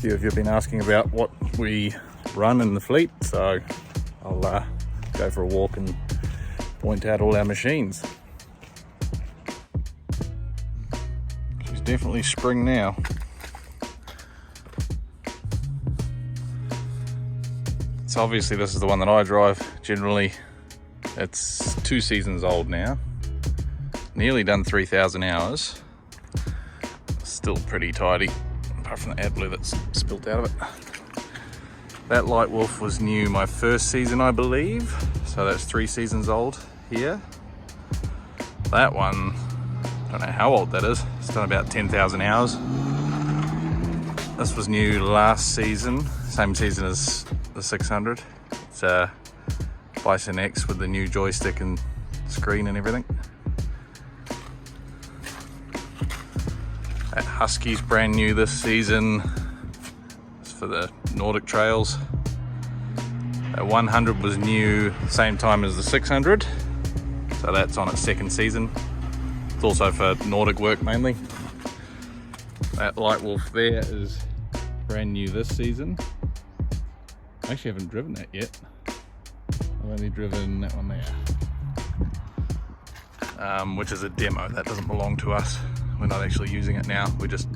few of you have been asking about what we run in the fleet, so I'll go for a walk and point out all our machines. She's definitely spring now. So obviously this is the one that I drive generally. It's 2 seasons old now, nearly done 3,000 hours, still pretty tidy apart from the AdBlue that's spilt out of it. That Light Wolf was new my first season, I believe, so that's 3 seasons old here. That one, I don't know how old that is, it's done about 10,000 hours. This was new last season, same season as the 600. It's a Bison X with the new joystick and screen and everything. That Husky's brand new this season. It's for the Nordic trails. That 100 was new same time as the 600, so that's on its 2nd season. It's also for Nordic work mainly. That Light Wolf there is brand new this season. I actually haven't driven that yet. I've only driven that one there, which is a demo. That doesn't belong to us. We're not actually using it now. We just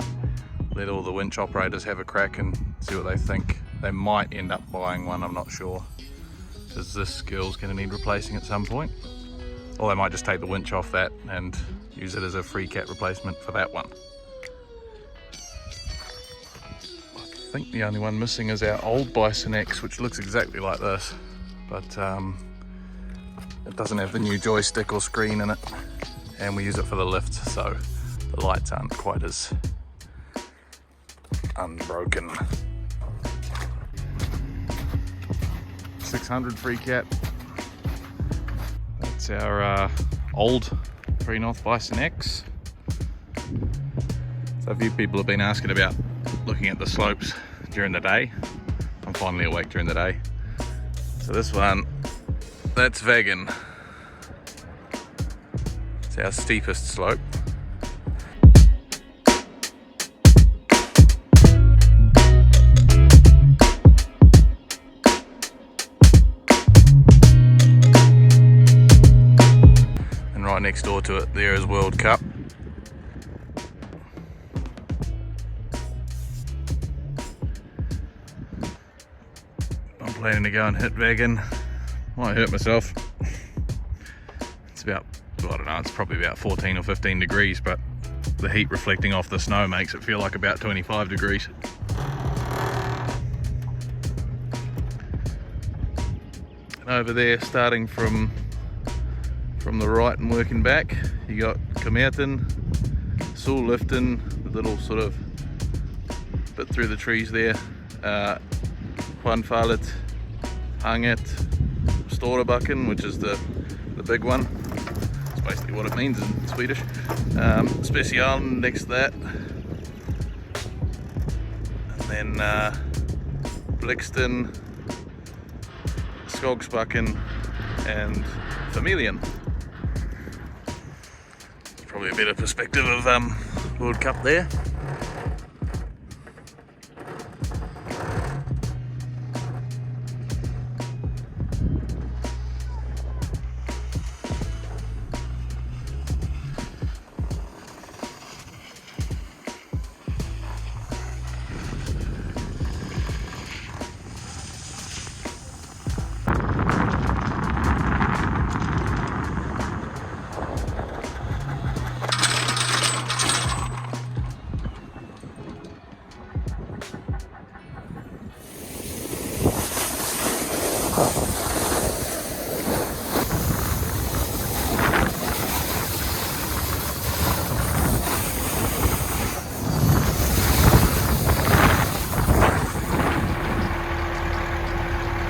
let all the winch operators have a crack and see what they think. They might end up buying one, I'm not sure, because this girl's going to need replacing at some point. Or they might just take the winch off that and use it as a free cat replacement for that one. I think the only one missing is our old Bison X, which looks exactly like this, but it doesn't have the new joystick or screen in it, and we use it for the lift, so the lights aren't quite as unbroken. 600 free cat. That's our old Free North Bison X. So a few people have been asking about looking at the slopes during the day. I'm finally awake during the day. So this one, that's Vegan. It's our steepest slope. And right next door to it there is World Cup. I'm planning to go and hit Vegan. Might hurt myself. It's about, I don't know, it's probably about 14 or 15 degrees, but the heat reflecting off the snow makes it feel like about 25 degrees. And over there, starting from the right and working back, you got Kamerton, Sul Lifton, the little sort of bit through the trees there, Juanfallet, Hanget, Storebacken, which is the big one. That's basically what it means in Swedish. Special next to that. And then Blixton, Skogsbacken, and Familien. Probably a better perspective of World Cup there.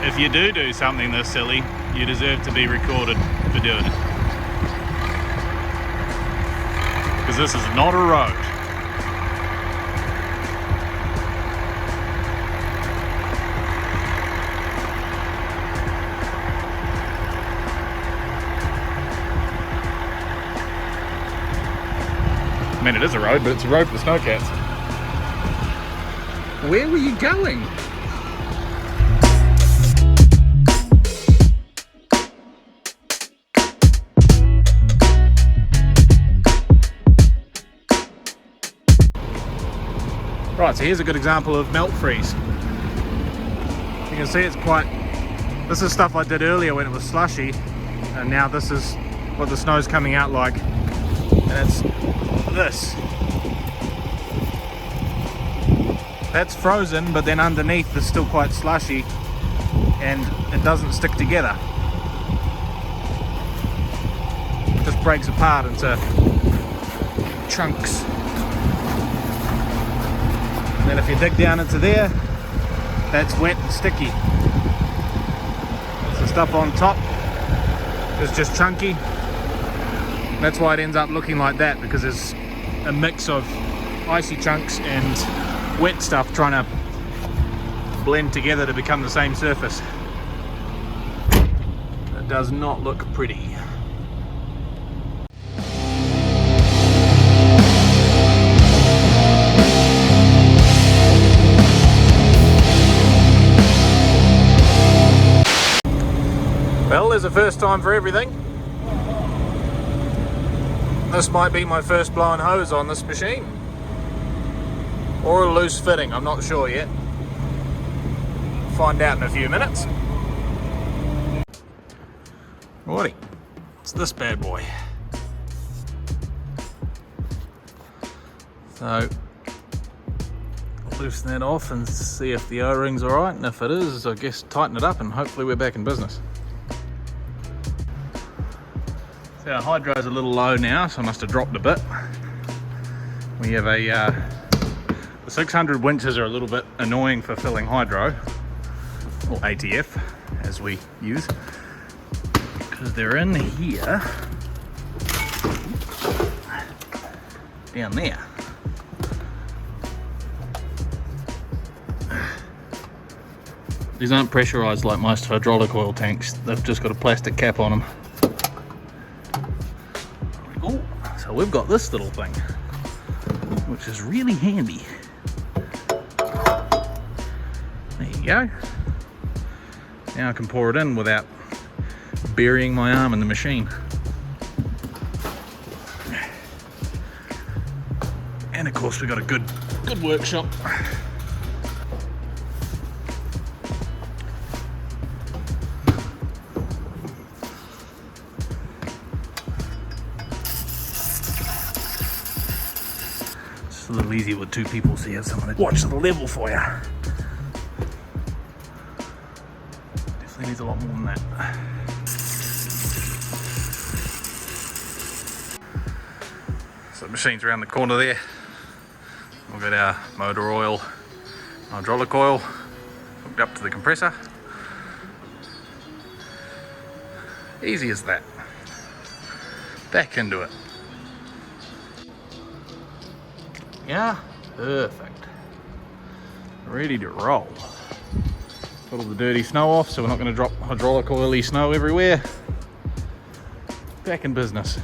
If you do something this silly, you deserve to be recorded for doing it. Because this is not a road. I mean, it is a road, but it's a road for the Snowcats. Where were you going? Right, so here's a good example of melt freeze. You can see it's quite, this is stuff I did earlier when it was slushy, and now this is what the snow's coming out like, and it's this. That's frozen, but then underneath is still quite slushy, and it doesn't stick together. It just breaks apart into chunks. And then if you dig down into there, that's wet and sticky. The stuff on top is just chunky. That's why it ends up looking like that, because there's a mix of icy chunks and wet stuff trying to blend together to become the same surface. It does not look pretty. Well, there's a first time for everything. This might be my first blown hose on this machine. Or a loose fitting, I'm not sure yet. Find out in a few minutes. Alrighty, it's this bad boy. So, I'll loosen that off and see if the O-ring's alright, and if it is, I guess tighten it up and hopefully we're back in business. So our hydro's a little low now, so I must have dropped a bit. We have the 600 winches are a little bit annoying for filling hydro, or ATF as we use, because they're in here, down there. These aren't pressurized like most hydraulic oil tanks, they've just got a plastic cap on them. So we've got this little thing, which is really handy. There you go. Now I can pour it in without burying my arm in the machine. And of course we've got a good workshop. A little easier with two people, so you have someone to watch the level for you. Definitely needs a lot more than that. So the machine's around the corner there. We've got our motor oil, hydraulic oil hooked up to the compressor. Easy as that. Back into it. Yeah, perfect. Ready to roll. Got all the dirty snow off, so we're not going to drop hydraulic oily snow everywhere. Back in business.